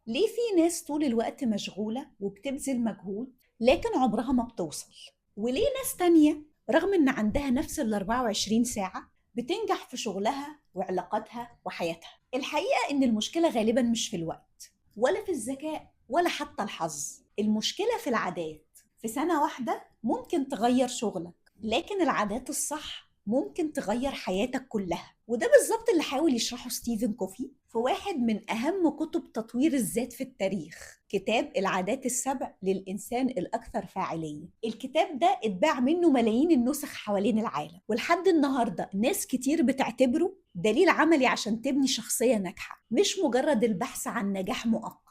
ليه في ناس طول الوقت مشغولة وبتبذل مجهود لكن عمرها ما بتوصل؟ وليه ناس تانية رغم إن عندها نفس ال 24 ساعة بتنجح في شغلها وعلاقاتها وحياتها؟ الحقيقة إن المشكلة غالبا مش في الوقت ولا في الذكاء ولا حتى الحظ. المشكلة في العادات. في سنة واحدة ممكن تغير شغلك، لكن العادات الصح ممكن تغير حياتك كلها. وده بالظبط اللي حاول يشرحه ستيفن كوفي في واحد من أهم كتب تطوير الذات في التاريخ، كتاب العادات السبع للإنسان الأكثر فاعلية. الكتاب ده اتباع منه ملايين النسخ حوالين العالم، ولحد النهاردة ناس كتير بتعتبره دليل عملي عشان تبني شخصية ناجحة، مش مجرد البحث عن نجاح مؤقت.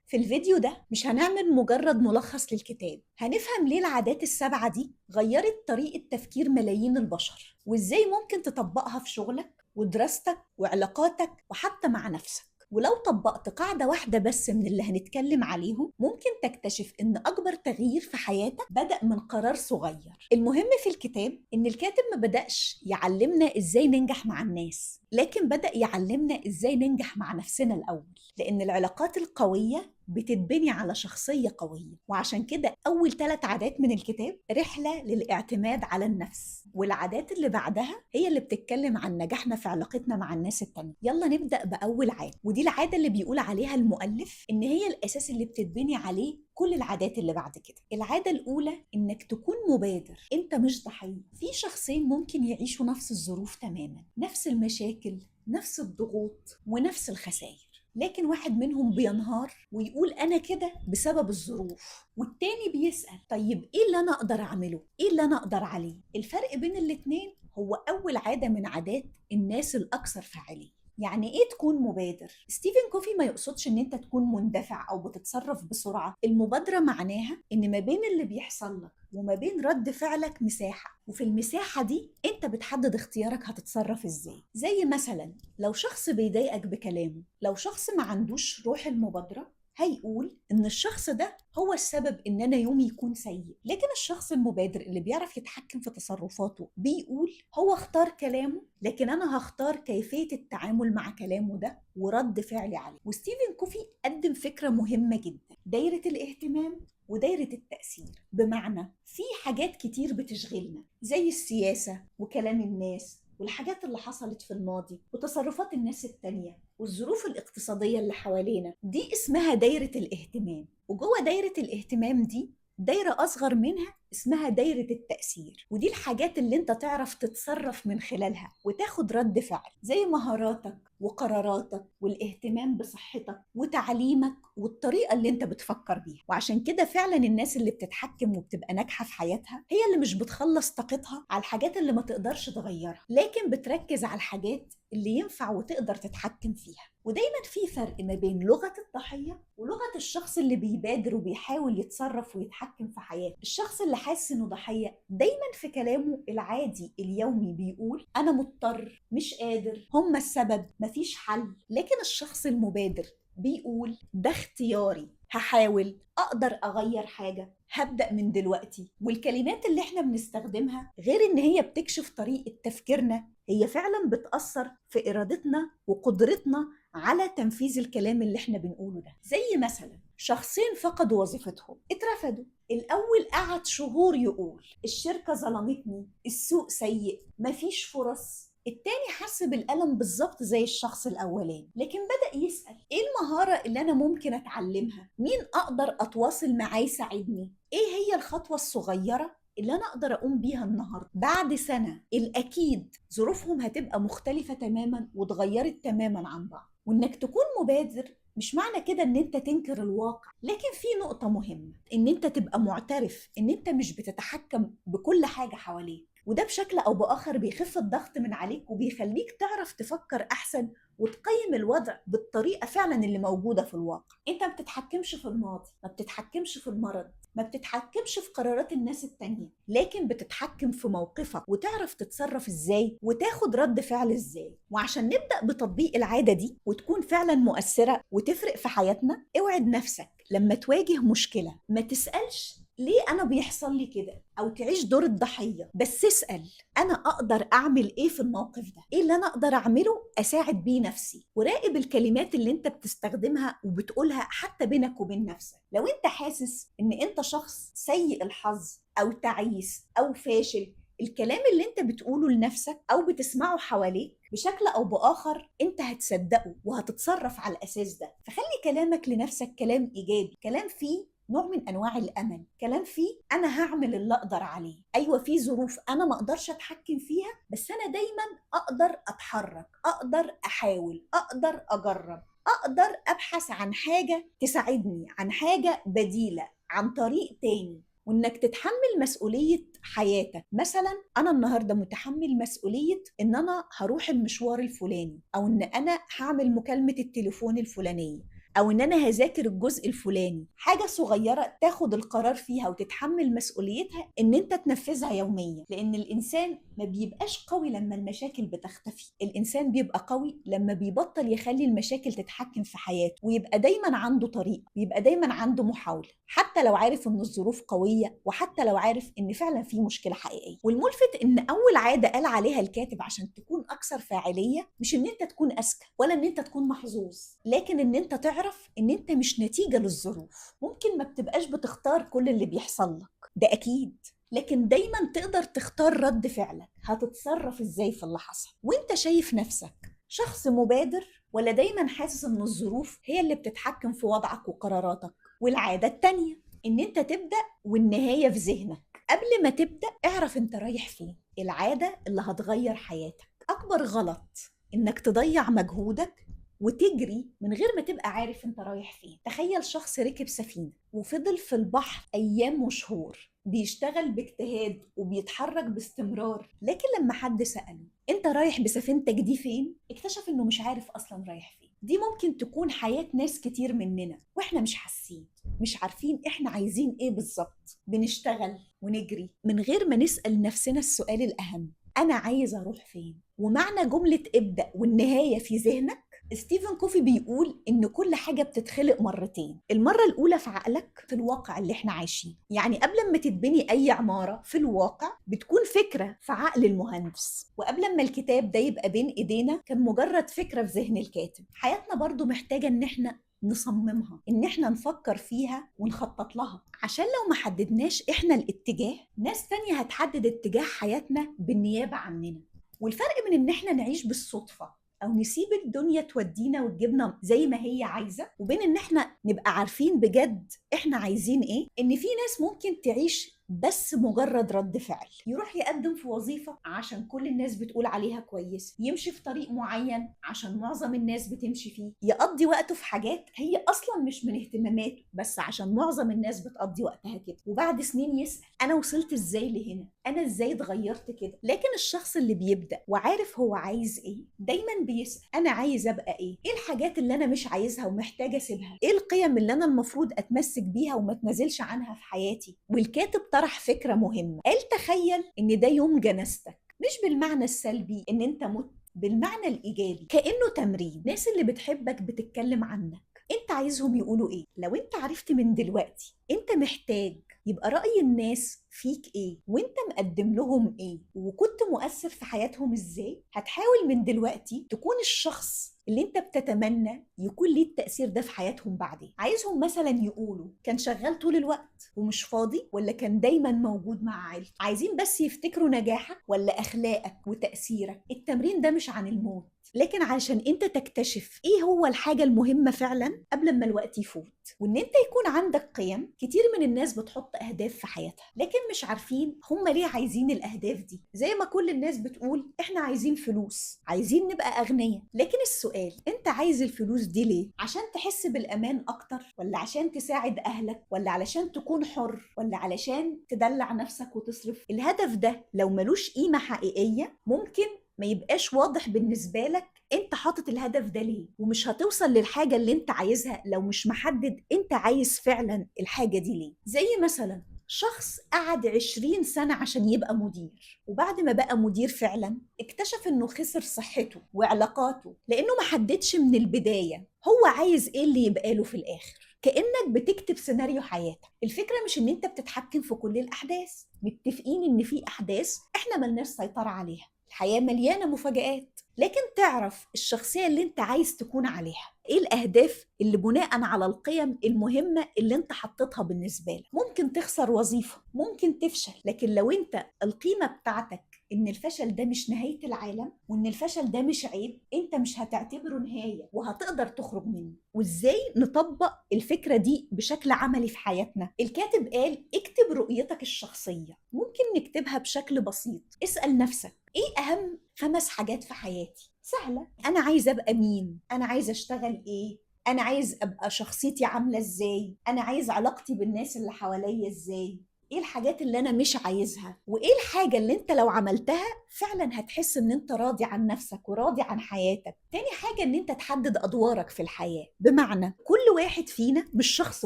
في الفيديو ده مش هنعمل مجرد ملخص للكتاب، هنفهم ليه العادات السبعة دي غيرت طريقة تفكير ملايين البشر، وإزاي ممكن تطبقها في شغلك ودراستك وعلاقاتك وحتى مع نفسك. ولو طبقت قاعدة واحدة بس من اللي هنتكلم عليهم، ممكن تكتشف إن أكبر تغيير في حياتك بدأ من قرار صغير. المهم في الكتاب إن الكاتب ما بدأش يعلمنا إزاي ننجح مع الناس، لكن بدأ يعلمنا إزاي ننجح مع نفسنا الأول، لأن العلاقات القوية بتتبني على شخصية قوية. وعشان كده أول 3 عادات من الكتاب رحلة للاعتماد على النفس، والعادات اللي بعدها هي اللي بتتكلم عن نجاحنا في علاقتنا مع الناس التانية. يلا نبدأ بأول عادة، ودي العادة اللي بيقول عليها المؤلف إن هي الأساس اللي بتتبني عليه كل العادات اللي بعد كده. العادة الأولى إنك تكون مبادر، أنت مش ضحية. في شخصين ممكن يعيشوا نفس الظروف تماما، نفس المشاكل، نفس الضغوط ونفس الخسائر، لكن واحد منهم بينهار ويقول أنا كده بسبب الظروف، والتاني بيسأل طيب إيه اللي أنا أقدر أعمله؟ إيه اللي أنا أقدر عليه؟ الفرق بين الاتنين هو أول عادة من عادات الناس الأكثر فاعلية. يعني ايه تكون مبادر؟ ستيفن كوفي ما يقصدش ان انت تكون مندفع او بتتصرف بسرعة. المبادرة معناها ان ما بين اللي بيحصل لك وما بين رد فعلك مساحة، وفي المساحة دي انت بتحدد اختيارك هتتصرف ازاي. زي مثلا لو شخص بيضايقك بكلامه، لو شخص ما عندوش روح المبادرة هيقول ان الشخص ده هو السبب ان انا يومي يكون سيء. لكن الشخص المبادر اللي بيعرف يتحكم في تصرفاته بيقول هو اختار كلامه، لكن انا هختار كيفية التعامل مع كلامه ده ورد فعلي عليه. وستيفن كوفي قدم فكرة مهمة جدا، دايرة الاهتمام ودايرة التأثير. بمعنى في حاجات كتير بتشغلنا زي السياسة وكلام الناس والحاجات اللي حصلت في الماضي وتصرفات الناس التانية والظروف الاقتصادية اللي حوالينا، دي اسمها دايرة الاهتمام. وجوه دايرة الاهتمام دي دايرة أصغر منها اسمها دايرة التأثير، ودي الحاجات اللي انت تعرف تتصرف من خلالها وتاخد رد فعل، زي مهاراتك وقراراتك والاهتمام بصحتك وتعليمك والطريقة اللي انت بتفكر بيها. وعشان كده فعلا الناس اللي بتتحكم وبتبقى ناجحة في حياتها هي اللي مش بتخلص طاقتها على الحاجات اللي ما تقدرش تغيرها، لكن بتركز على الحاجات اللي ينفع وتقدر تتحكم فيها. ودايما في فرق ما بين لغة الضحية ولغة الشخص اللي بيبادر وبيحاول يتصرف ويتحكم في حياته. الشخص اللي حاسس انه ضحية دايما في كلامه العادي اليومي بيقول انا مضطر، مش قادر، هم السبب، مفيش حل. لكن الشخص المبادر بيقول ده اختياري، هحاول، اقدر اغير حاجة، هبدأ من دلوقتي. والكلمات اللي احنا بنستخدمها غير ان هي بتكشف طريقة تفكيرنا، هي فعلا بتأثر في إرادتنا وقدرتنا على تنفيذ الكلام اللي احنا بنقوله ده. زي مثلا شخصين فقدوا وظيفتهم، اترفدوا. الأول قعد شهور يقول الشركة ظلمتني، السوق سيء، مفيش فرص. التاني حس بالألم بالظبط زي الشخص الأولاني، لكن بدأ يسأل إيه المهارة اللي أنا ممكن أتعلمها؟ مين أقدر أتواصل معاه يساعدني؟ إيه هي الخطوة الصغيرة اللي أنا أقدر أقوم بيها النهاردة؟ بعد سنة الأكيد ظروفهم هتبقى مختلفة تماما وتغيرت تماما عن بعض. وإنك تكون مبادر مش معنى كده إن أنت تنكر الواقع، لكن في نقطة مهمة، إن أنت تبقى معترف إن أنت مش بتتحكم بكل حاجة حواليك، وده بشكل أو بآخر بيخف الضغط من عليك وبيخليك تعرف تفكر أحسن وتقيم الوضع بالطريقة فعلا اللي موجودة في الواقع. أنت ما بتتحكمش في الماضي، ما بتتحكمش في المرض، ما بتتحكمش في قرارات الناس التانية، لكن بتتحكم في موقفك وتعرف تتصرف ازاي وتاخد رد فعل ازاي. وعشان نبدأ بتطبيق العادة دي وتكون فعلا مؤثرة وتفرق في حياتنا، اوعد نفسك لما تواجه مشكلة ما تسألش ليه أنا بيحصل لي كده، أو تعيش دور الضحية، بس اسأل أنا أقدر أعمل إيه في الموقف ده، إيه اللي أنا أقدر أعمله أساعد بيه نفسي. وراقب الكلمات اللي أنت بتستخدمها وبتقولها حتى بينك وبين نفسك. لو أنت حاسس إن أنت شخص سيء الحظ أو تعيس أو فاشل، الكلام اللي انت بتقوله لنفسك او بتسمعه حواليك بشكل او باخر انت هتصدقه وهتتصرف على الاساس ده. فخلي كلامك لنفسك كلام ايجابي، كلام فيه نوع من انواع الامل، كلام فيه انا هعمل اللي اقدر عليه. ايوه في ظروف انا ما اقدرش اتحكم فيها، بس انا دايما اقدر اتحرك، اقدر احاول، اقدر اجرب، اقدر ابحث عن حاجه تساعدني، عن حاجه بديله، عن طريق تاني. وانك تتحمل مسؤولية حياتك. مثلا انا النهاردة متحمل مسؤولية ان انا هروح المشوار الفلاني، او ان انا هعمل مكالمة التليفون الفلانية، او ان انا هذاكر الجزء الفلاني. حاجة صغيرة تاخد القرار فيها وتتحمل مسؤوليتها ان انت تنفذها يوميا. لان الانسان ما بيبقاش قوي لما المشاكل بتختفي، الانسان بيبقى قوي لما بيبطل يخلي المشاكل تتحكم في حياته، ويبقى دايما عنده طريق، ويبقى دايما عنده محاولة، حتى لو عارف ان الظروف قوية، وحتى لو عارف ان فعلا في مشكلة حقيقية. والملفت ان اول عادة قال عليها الكاتب عشان تكون اكثر فاعلية، مش ان انت تكون اذكى ولا ان انت تكون محظوظ، لكن ان انت تعرف ان انت مش نتيجة للظروف. ممكن ما بتبقاش بتختار كل اللي بيحصل لك، ده اكيد، لكن دايما تقدر تختار رد فعلك، هتتصرف ازاي في اللي حصل. وانت شايف نفسك شخص مبادر، ولا دايما حاسس ان الظروف هي اللي بتتحكم في وضعك وقراراتك؟ والعادة التانية ان انت تبدأ والنهاية في ذهنك. قبل ما تبدأ اعرف انت رايح فين، العادة اللي هتغير حياتك. اكبر غلط انك تضيع مجهودك وتجري من غير ما تبقى عارف انت رايح فين. تخيل شخص ركب سفينة وفضل في البحر ايام وشهور، بيشتغل باجتهاد وبيتحرك باستمرار، لكن لما حد سأله انت رايح بسفينتك دي فين، اكتشف انه مش عارف اصلا رايح فين. دي ممكن تكون حياة ناس كتير مننا، واحنا مش حاسين، مش عارفين احنا عايزين ايه بالظبط. بنشتغل ونجري من غير ما نسأل نفسنا السؤال الأهم، أنا عايز أروح فين؟ ومعنى جملة ابدأ والنهاية في ذهنك، ستيفن كوفي بيقول إن كل حاجة بتتخلق مرتين. المرة الأولى في عقلك، في الواقع اللي احنا عايشين. يعني قبل ما تتبني أي عمارة في الواقع بتكون فكرة في عقل المهندس، وقبل ما الكتاب ده يبقى بين إيدينا كان مجرد فكرة في ذهن الكاتب. حياتنا برضو محتاجة إن احنا نصممها، ان احنا نفكر فيها ونخطط لها، عشان لو ما حددناش احنا الاتجاه، ناس تانية هتحدد اتجاه حياتنا بالنيابة عننا. والفرق من ان احنا نعيش بالصدفة او نسيب الدنيا تودينا وتجيبنا زي ما هي عايزة، وبين ان احنا نبقى عارفين بجد احنا عايزين ايه، ان في ناس ممكن تعيش بس مجرد رد فعل. يروح يقدم في وظيفة عشان كل الناس بتقول عليها كويس، يمشي في طريق معين عشان معظم الناس بتمشي فيه، يقضي وقته في حاجات هي أصلا مش من اهتماماته بس عشان معظم الناس بتقضي وقتها كده. وبعد سنين يسأل أنا وصلت إزاي لهنا، أنا إزاي اتغيرت كده. لكن الشخص اللي بيبدأ وعارف هو عايز إيه دايما بيسأل أنا عايز أبقى إيه الحاجات اللي أنا مش عايزها ومحتاجة أسيبها، إيه القيم اللي أنا المفروض أتمسك بيها وما تنزلش عنها في حياتي. والكاتب طرح فكرة مهمة، قال تخيل ان ده يوم جنازتك، مش بالمعنى السلبي ان انت مت، بالمعنى الايجابي، كأنه تمرين. الناس اللي بتحبك بتتكلم عنك، انت عايزهم يقولوا ايه؟ لو انت عرفت من دلوقتي انت محتاج يبقى رأي الناس فيك ايه، وانت مقدم لهم ايه، وكنت مؤثر في حياتهم ازاي، هتحاول من دلوقتي تكون الشخص اللي انت بتتمنى يكون ليه التأثير ده في حياتهم بعدين. عايزهم مثلا يقولوا كان شغال طول الوقت ومش فاضي، ولا كان دايما موجود مع عائلته. عايزين بس يفتكروا نجاحك ولا أخلاقك وتأثيرك. التمرين ده مش عن الموت، لكن علشان انت تكتشف ايه هو الحاجة المهمة فعلا قبل ما الوقت يفوت. وان انت يكون عندك قيم. كتير من الناس بتحط اهداف في حياتها لكن مش عارفين هم ليه عايزين الاهداف دي. زي ما كل الناس بتقول احنا عايزين فلوس، عايزين نبقى اغنياء، لكن السؤال انت عايز الفلوس دي ليه؟ عشان تحس بالامان اكتر، ولا عشان تساعد اهلك، ولا علشان تكون حر، ولا علشان تدلع نفسك وتصرف؟ الهدف ده لو ملوش قيمة حقيقية ممكن ما يبقاش واضح بالنسبة لك انت حاطط الهدف ده ليه، ومش هتوصل للحاجة اللي انت عايزها لو مش محدد انت عايز فعلا الحاجة دي ليه. زي مثلا شخص قعد 20 سنة عشان يبقى مدير، وبعد ما بقى مدير فعلا اكتشف انه خسر صحته وعلاقاته، لانه ما حددش من البداية هو عايز ايه اللي يبقى له في الاخر. كأنك بتكتب سيناريو حياتك. الفكرة مش ان انت بتتحكم في كل الأحداث، متفقين ان في أحداث احنا ملناش سيطرة عليها، الحياة مليانة مفاجآت، لكن تعرف الشخصية اللي انت عايز تكون عليها، ايه الأهداف اللي بناء على القيم المهمة اللي انت حطيتها بالنسبة لك. ممكن تخسر وظيفة، ممكن تفشل، لكن لو انت القيمة بتاعتك ان الفشل ده مش نهاية العالم، وان الفشل ده مش عيب، انت مش هتعتبره نهاية وهتقدر تخرج منه. وازاي نطبق الفكرة دي بشكل عملي في حياتنا؟ الكاتب قال اكتب رؤيتك الشخصية. ممكن نكتبها بشكل بسيط. اسأل نفسك ايه اهم 5 حاجات في حياتي؟ سهلة. انا عايز ابقى مين؟ انا عايز اشتغل ايه؟ انا عايز ابقى شخصيتي عاملة ازاي؟ انا عايز علاقتي بالناس اللي حواليا ازاي؟ ايه الحاجات اللي انا مش عايزها؟ وايه الحاجة اللي انت لو عملتها فعلا هتحس ان انت راضي عن نفسك وراضي عن حياتك؟ تاني حاجة ان انت تحدد ادوارك في الحياة، بمعنى كل واحد فينا مش شخص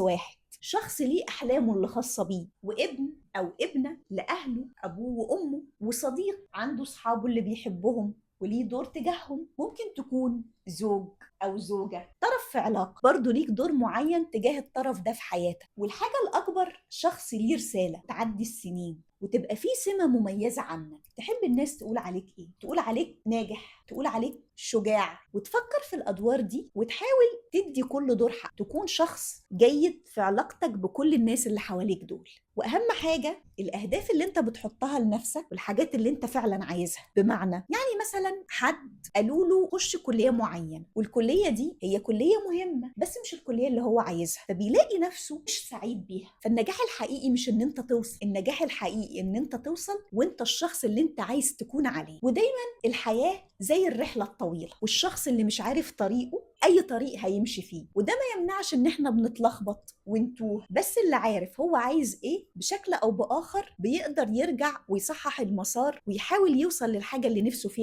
واحد، شخص ليه احلامه اللي خاصة بيه، وابن او ابنة لاهله، ابوه وامه، وصديق عنده صحابه اللي بيحبهم وليه دور تجاههم. ممكن تكون زوج أو زوجة، طرف في علاقة، برضو ليك دور معين تجاه الطرف ده في حياتك. والحاجة الأكبر، شخص ليه رسالة تعدي السنين وتبقى فيه سمة مميزة عنك. تحب الناس تقول عليك إيه؟ تقول عليك ناجح، تقول عليك شجاع. وتفكر في الأدوار دي وتحاول تدي كل دور حق، تكون شخص جيد في علاقتك بكل الناس اللي حواليك دول. وأهم حاجة الأهداف اللي أنت بتحطها لنفسك والحاجات اللي أنت فعلا عايزها. بمعنى يعني مثلا حد قالوا له خش كلية معينة، والكلية دي هي كلية مهمة بس مش الكلية اللي هو عايزها، فبيلاقي نفسه مش سعيد بيها. فالنجاح الحقيقي مش ان انت توصل، النجاح الحقيقي ان انت توصل وانت الشخص اللي انت عايز تكون عليه. ودايما الحياة زي الرحلة الطويلة، والشخص اللي مش عارف طريقه اي طريق هيمشي فيه. وده ما يمنعش ان احنا بنتلخبط ونتوه، بس اللي عارف هو عايز ايه بشكل او باخر بيقدر يرجع ويصحح المسار ويحاول يوصل للحاجة اللي نفسه فيها